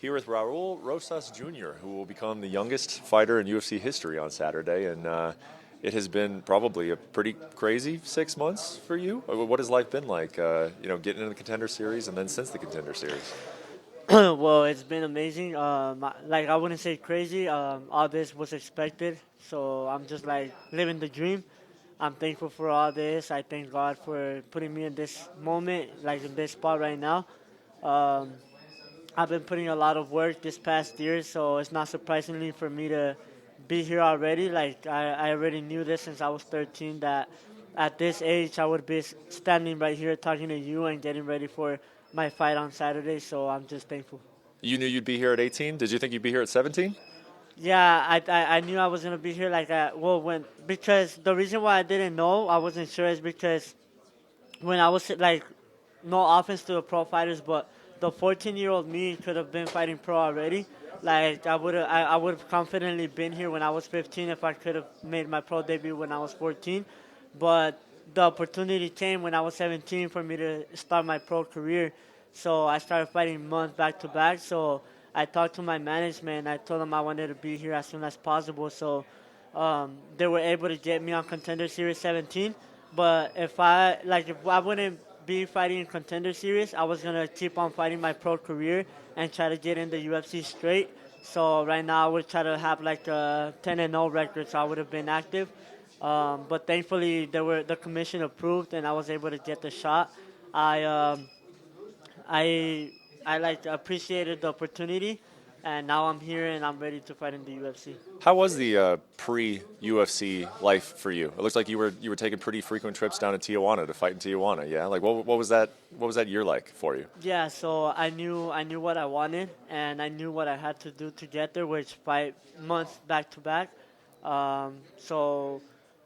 Here with Raul Rosas Jr., who will become the youngest fighter in UFC history on Saturday, and it has been probably a pretty crazy 6 months for you. What has life been like? Getting into the Contender Series and then since the Contender Series. Well, it's been amazing. Like I wouldn't say crazy. All this was expected, so I'm just like living the dream. I'm thankful for all this. I thank God for putting me in this moment, like in this spot right now. Um, I've been putting a lot of work this past year, so it's not surprisingly for me to be here already. Like I already knew this since I was 13 that at this age I would be standing right here talking to you and getting ready for my fight on Saturday. So I'm just thankful. You knew you'd be here at 18. Did you think you'd be here at 17? Yeah, I knew I was gonna be here. Like when because the reason why I didn't know I wasn't sure is because when I was like no offense to the pro fighters, but the 14-year-old me could have been fighting pro already. Like I would have confidently been here when I was 15 if I could have made my pro debut when I was 14. But the opportunity came when I was 17 for me to start my pro career. So I started fighting months back to back. So I talked to my management. I told them I wanted to be here as soon as possible. So they were able to get me on Contender Series 17. But if I wouldn't be fighting in Contender Series, I was gonna keep on fighting my pro career and try to get in the UFC straight. So right now I would try to have like a 10-0 record, so I would have been active. But thankfully, the commission approved, and I was able to get the shot. I um, I I like appreciated the opportunity, and now I'm here and I'm ready to fight in the UFC. How was the pre-UFC life for you? It looks like you were taking pretty frequent trips down to Tijuana to fight in Tijuana. Yeah, like what was that? What was that year like for you? Yeah, so I knew what I wanted, and I knew what I had to do to get there, which 5 months back to back. So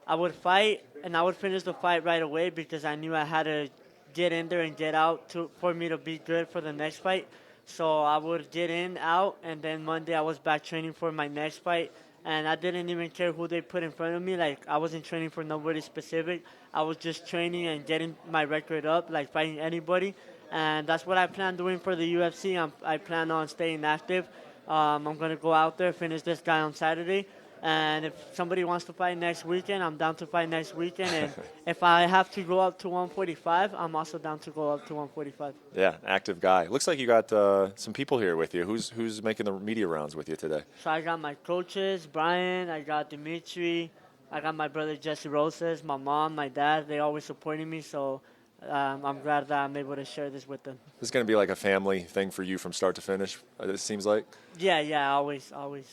I would fight, and I would finish the fight right away because I knew I had to get in there and get out for me to be good for the next fight. So I would get in, out, and then Monday I was back training for my next fight. And I didn't even care who they put in front of me. Like I wasn't training for nobody specific. I was just training and getting my record up, like fighting anybody. And that's what I plan doing for the UFC. I plan on staying active. I'm gonna go out there, finish this guy on Saturday. And if somebody wants to fight next weekend, I'm down to fight next weekend. And if I have to go up to 145, I'm also down to go up to 145. Yeah, active guy. Looks like you got some people here with you. Who's making the media rounds with you today? So I got my coaches, Brian, I got Dimitri, I got my brother Jesse Rosas, my mom, my dad. They always supporting me, so I'm glad that I'm able to share this with them. This is going to be like a family thing for you from start to finish. It seems like Yeah, always, always.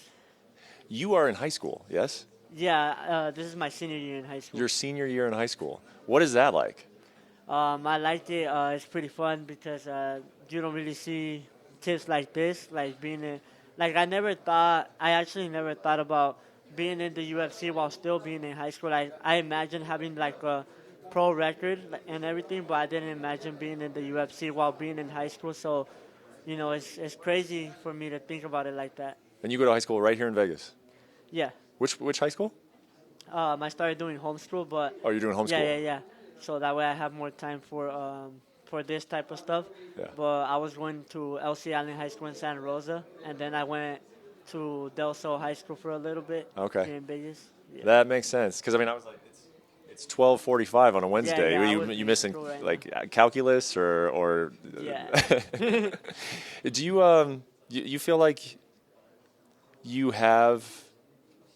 you are in high school. Yes, Yeah, this is my senior year in high school. your senior year in high school. What is that like? I liked it. It's pretty fun because you don't really see kids like this, like being in. Like I actually never thought about being in the UFC while still being in high school. I imagined having like a pro record and everything, but I didn't imagine being in the UFC while being in high school. So, it's crazy for me to think about it like that. And you go to high school right here in Vegas. Yeah. Which high school? I started doing homeschool, but Oh, you're doing homeschool. yeah. So that way I have more time for this type of stuff. Yeah. But I was going to LC Allen High School in Santa Rosa, and then I went to Del Sol High School for a little bit Okay. here in Vegas. Yeah. That makes sense. Because I mean, I was like, it's 12:45 on a Wednesday. yeah, I you was you in missing school right like calculus or Yeah. do you feel like you have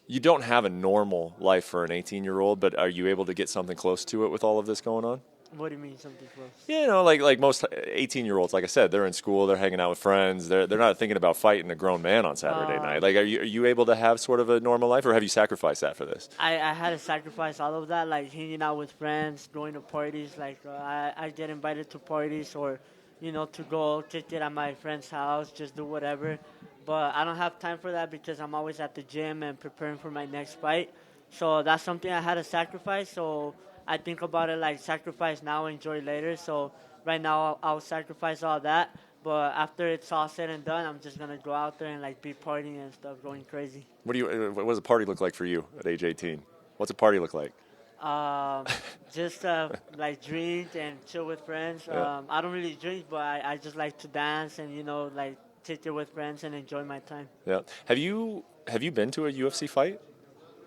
you don't have a normal life for an 18-year-old, but are you able to get something close to it with all of this going on? What do you mean something close? Like most 18-year-olds, like I said, they're in school, they're hanging out with friends, they're not thinking about fighting a grown man on Saturday night. Like, are you able to have sort of a normal life, or have you sacrificed that for this? I had to sacrifice all of that, like hanging out with friends, going to parties. Like I get invited to parties or, to go kick it at my friend's house, just do whatever. But I don't have time for that because I'm always at the gym and preparing for my next fight. So that's something I had to sacrifice. So I think about it like sacrifice now, enjoy later. So right now I'll sacrifice all that. But after it's all said and done, I'm just gonna go out there and like be partying and stuff, going crazy. What does a party look like for you at age 18? What's a party look like? Um, just like drink and chill with friends. Yeah. I don't really drink, but I just like to dance and like kick it with friends and enjoy my time. Yeah. Have you been to a UFC fight?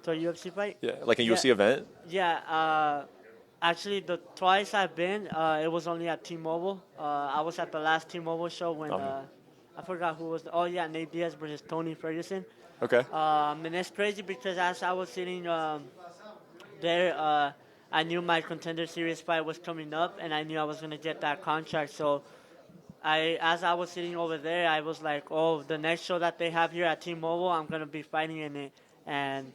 So UFC fight? Yeah, like a Yeah. UFC event? Yeah, actually, the twice I've been, it was only at T-Mobile. I was at the last T-Mobile show when I forgot who was. Oh yeah, Nate Diaz versus Tony Ferguson. Okay. And it's crazy because as I was sitting there, I knew my Contender Series fight was coming up, and I knew I was gonna get that contract. So as I was sitting over there, I was like, oh, the next show that they have here at T-Mobile, I'm gonna be fighting in it, and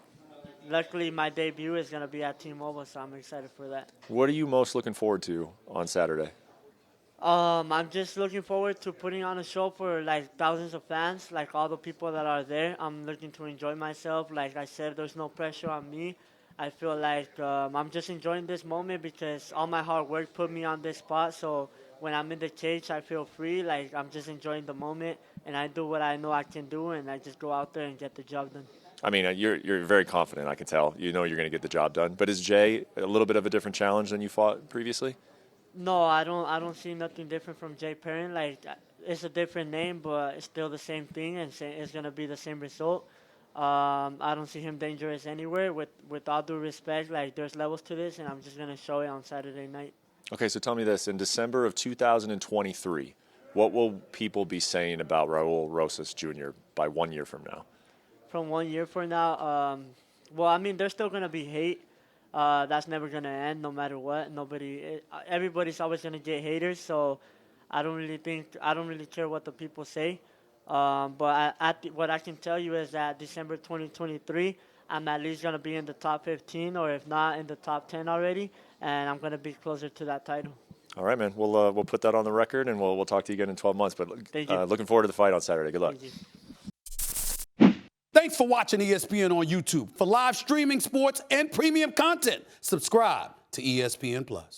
luckily my debut is gonna be at T-Mobile, so I'm excited for that. What are you most looking forward to on Saturday? I'm just looking forward to putting on a show for like thousands of fans, like all the people that are there. I'm looking to enjoy myself. Like I said, there's no pressure on me. I feel like I'm just enjoying this moment because all my hard work put me on this spot. So when I'm in the cage, I feel free. Like I'm just enjoying the moment, and I do what I know I can do, and I just go out there and get the job done. I mean, you're very confident. I can tell. You know you're going to get the job done. But is Jay a little bit of a different challenge than you fought previously? No, I don't see nothing different from Jay Perrin. Like it's a different name, but it's still the same thing, and it's gonna be the same result. I don't see him dangerous anywhere. With all due respect, like there's levels to this, and I'm just gonna show it on Saturday night. Okay, so tell me this: in December of 2023, what will people be saying about Raul Rosas Jr. by 1 year from now? From 1 year from now, well, I mean, there's still gonna be hate. That's never gonna end, no matter what. Everybody's always gonna get haters. So I don't really care what the people say. But what I can tell you is that December 2023, I'm at least gonna be in the top 15, or if not in the top 10 already, and I'm gonna be closer to that title. All right, man. We'll put that on the record, and we'll talk to you again in 12 months. But Thank you. looking forward to the fight on Saturday. Good luck. Thank you. Thanks for watching ESPN on YouTube. For live streaming sports and premium content, subscribe to ESPN Plus.